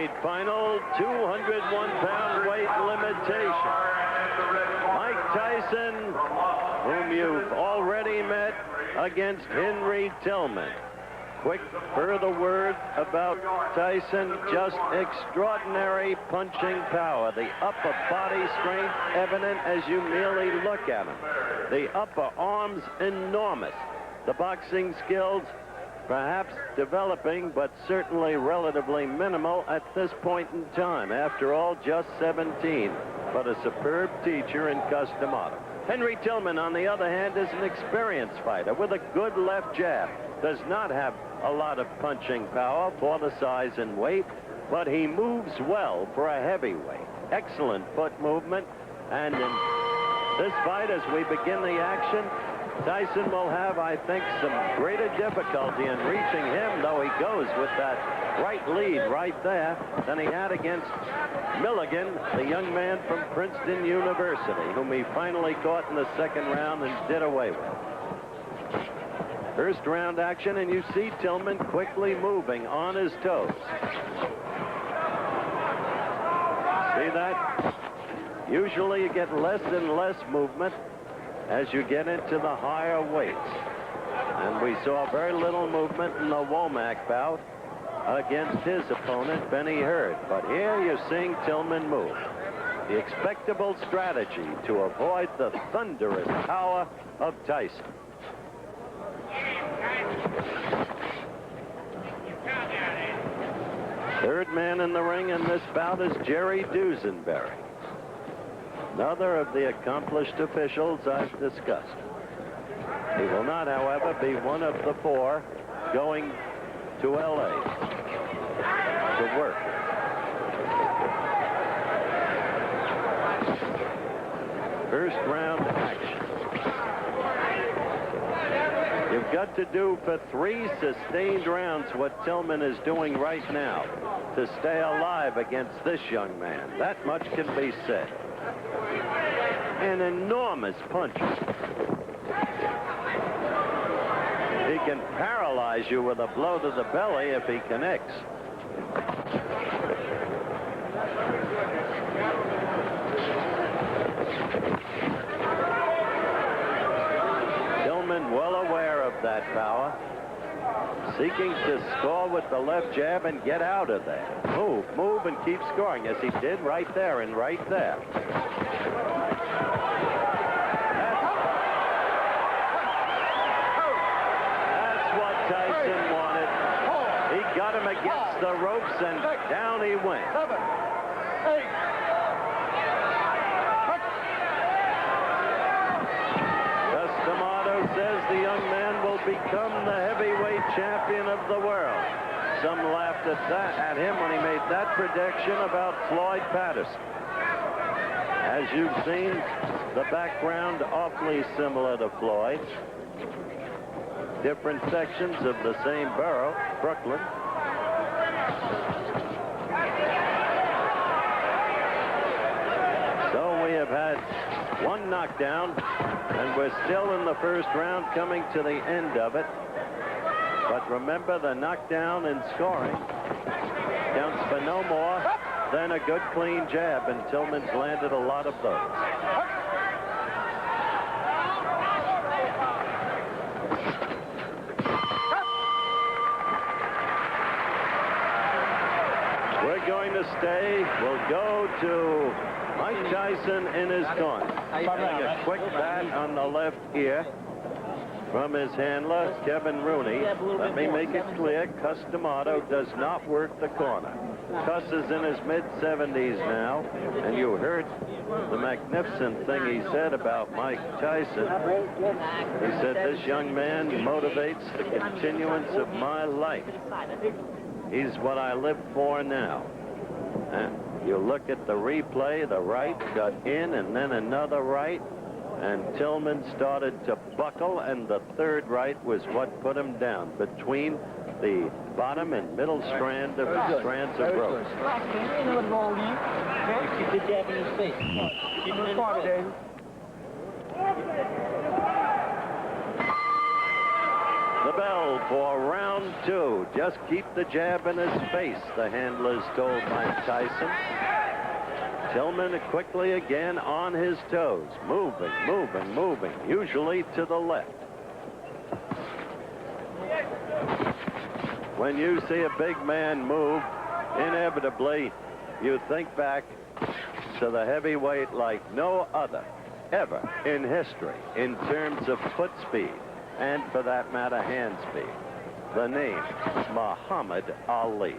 heavyweight final, 201-pound weight limitation. Mike Tyson, whom you've already met, against Henry Tillman. Quick further word about Tyson, just extraordinary punching power. The upper body strength evident as you merely look at him. The upper arms enormous. The boxing skills perhaps developing, but certainly relatively minimal at this point in time. After all, just 17, but a superb teacher in custom auto. Henry Tillman, on the other hand, is an experienced fighter with a good left jab. Does not have a lot of punching power for the size and weight, but he moves well for a heavyweight. Excellent foot movement, and in this fight, as we begin the action, Tyson will have, I think, some greater difficulty in reaching him, though he goes with that right lead right there, than he had against Milligan, the young man from Princeton University, whom he finally caught in the second round and did away with. First round action, and you see Tillman quickly moving on his toes. See that? Usually you get less and less movement as you get into the higher weights. And we saw very little movement in the Womack bout against his opponent, Benny Hurd. But here you're seeing Tillman move. The expectable strategy to avoid the thunderous power of Tyson. Third man in the ring in this bout is Jerry Dusenberry, another of the accomplished officials I've discussed. He will not, however, be one of the four going to L.A. to work. First round action. You've got to do for 3 sustained rounds what Tillman is doing right now to stay alive against this young man. That much can be said. An enormous puncher. He can paralyze you with a blow to the belly if he connects. Tillman well aware of that power, seeking to score with the left jab and get out of there. Move and keep scoring, as he did right there and right there. That's what Tyson wanted. He got him against the ropes, and down he went. 7, 8. Says the young man will become the heavyweight champion of the world. Some laughed at him when he made that prediction about Floyd Patterson. As you've seen, the background awfully similar to Floyd. Different sections of the same borough, Brooklyn. So we have had one knockdown, and we're still in the first round, coming to the end of it. But remember, the knockdown and scoring counts for no more than a good clean jab, and Tillman's landed a lot of those. We're going to stay. We'll go to Mike Tyson in his corner. Getting a quick bat on the left ear from his handler, Kevin Rooney. Let me make it clear, Custom Auto does not work the corner. Cuss is in his mid-70s now, and you heard the magnificent thing he said about Mike Tyson. He said, this young man motivates the continuance of my life. He's what I live for now. And you look at the replay, the right got in, and then another right, and Tillman started to buckle, and the third right was what put him down between the bottom and middle strands of rope. The bell for round 2. Just keep the jab in his face, the handlers told Mike Tyson. Tillman quickly again on his toes, moving, usually to the left. When you see a big man move, inevitably you think back to the heavyweight like no other ever in history in terms of foot speed and, for that matter, hand speed. The name, Muhammad Ali.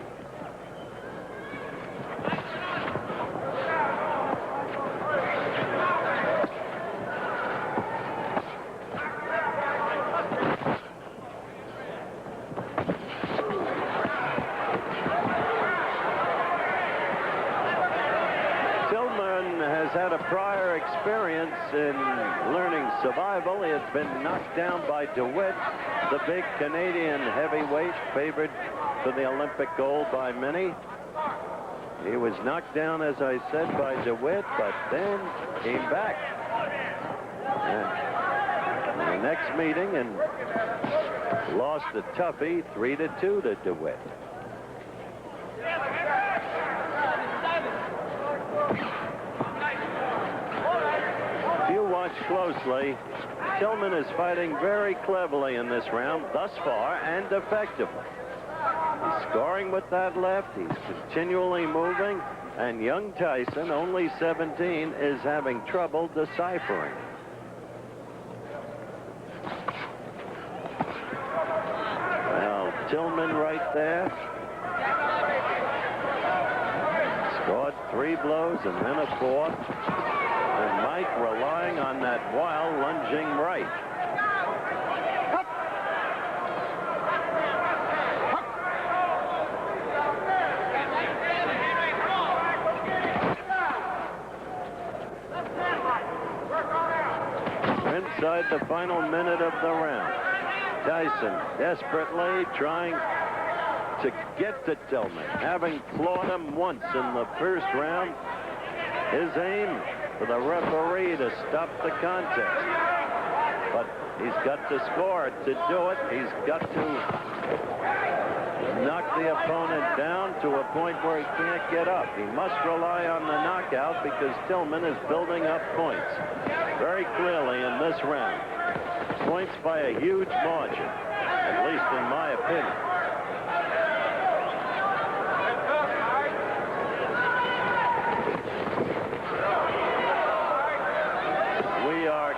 Had a prior experience in learning survival. He had been knocked down by DeWitt, the big Canadian heavyweight favored for the Olympic gold by many. He was knocked down, as I said, by DeWitt, but then came back. And in the next meeting and lost a toughie 3-2 to DeWitt. Watch closely. Tillman is fighting very cleverly in this round thus far and effectively. He's scoring with that left. He's continually moving. And young Tyson, only 17, is having trouble deciphering. Well, Tillman right there. Scored 3 blows and then a 4th. And Mike relying on that wild lunging right. We're inside the final minute of the round. Tyson desperately trying to get to Tillman, having clawed him once in the first round. His aim for the referee to stop the contest. But he's got to score to do it. He's got to knock the opponent down to a point where he can't get up. He must rely on the knockout because Tillman is building up points very clearly in this round. Points by a huge margin, at least in my opinion.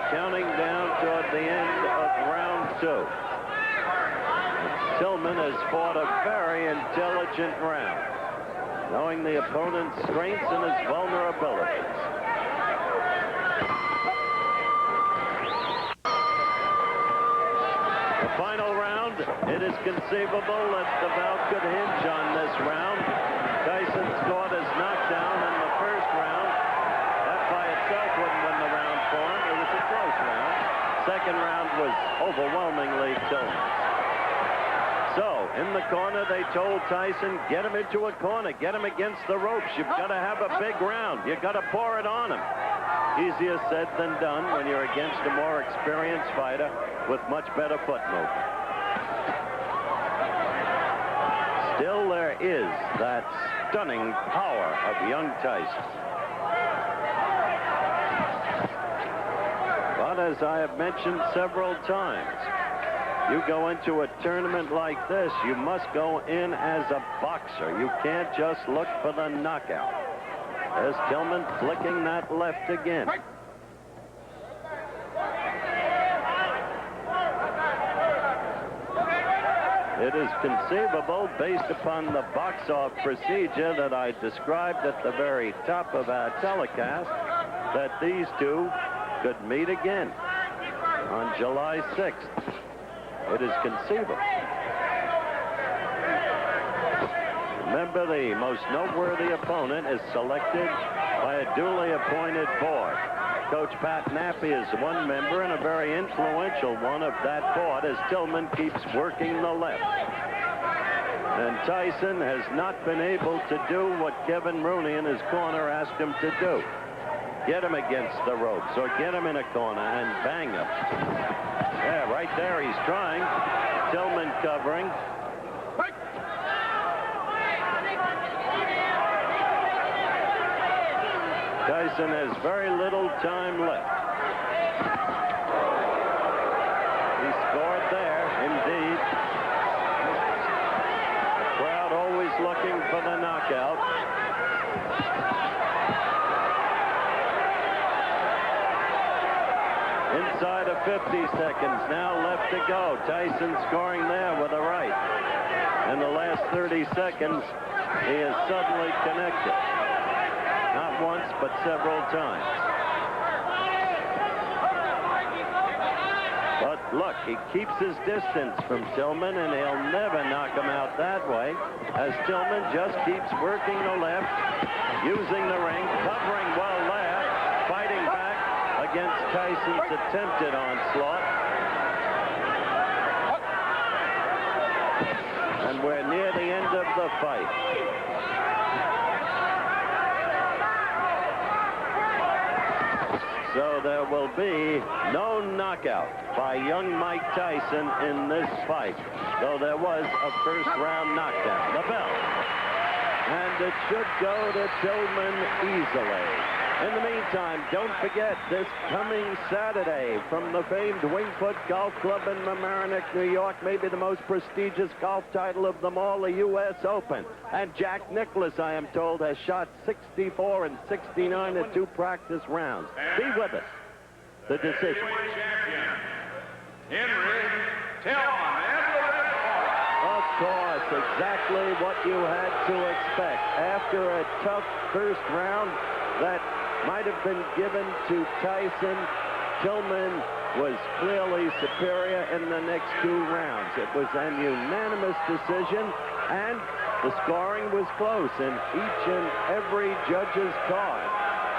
Counting down toward the end of round 2. Tillman has fought a very intelligent round, knowing the opponent's strengths and his vulnerabilities. The final round, it is conceivable that the bout could hinge on this round. Tyson scored his knockdown in the first round. That by itself wouldn't win the round for him. It was a close round. Second round was overwhelmingly Tillman. So, in the corner, they told Tyson, get him into a corner, get him against the ropes. You've got to have a big round. You've got to pour it on him. Easier said than done when you're against a more experienced fighter with much better foot movement. Still, there is that stunning power of young Tyson. But as I have mentioned several times, you go into a tournament like this, you must go in as a boxer. You can't just look for the knockout. There's Tillman flicking that left again. It is conceivable, based upon the box-off procedure that I described at the very top of our telecast, that these two could meet again on July 6th. It is conceivable. Remember, the most noteworthy opponent is selected by a duly appointed board. Coach Pat Nappy is one member and a very influential one of that board as Tillman keeps working the left. And Tyson has not been able to do what Kevin Rooney in his corner asked him to do. Get him against the ropes or get him in a corner and bang him. Yeah, right there he's trying. Tillman covering. Tyson has very little time left. He scored there, indeed. Crowd always looking for the knockout. Inside of 50 seconds now left to go. Tyson scoring there with a right. In the last 30 seconds, he is suddenly connected. Not once, but several times. But look, he keeps his distance from Tillman, and he'll never knock him out that way, as Tillman just keeps working the left, using the ring, covering well there, fighting back against Tyson's attempted onslaught. And we're near the end of the fight. So there will be no knockout by young Mike Tyson in this fight, though there was a first-round knockdown. The bell. And it should go to Tillman easily. In the meantime, don't forget this coming Saturday from the famed Wingfoot Golf Club in Mamaroneck, New York, maybe the most prestigious golf title of them all, the U.S. Open. And Jack Nicklaus, I am told, has shot 64 and 69 in 2 practice rounds. Be with us. The decision. Henry Tillman. Of course, exactly what you had to expect. After a tough first round that might have been given to Tyson, Tillman was clearly superior in the next 2 rounds. It was an unanimous decision, and the scoring was close in each and every judge's card.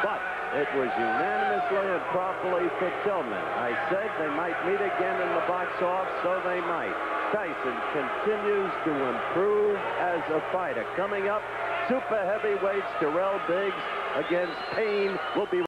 But it was unanimously and properly for Tillman. I said they might meet again in the box office, so they might. Tyson continues to improve as a fighter. Coming up, super heavyweights Terrell Biggs against Payne will be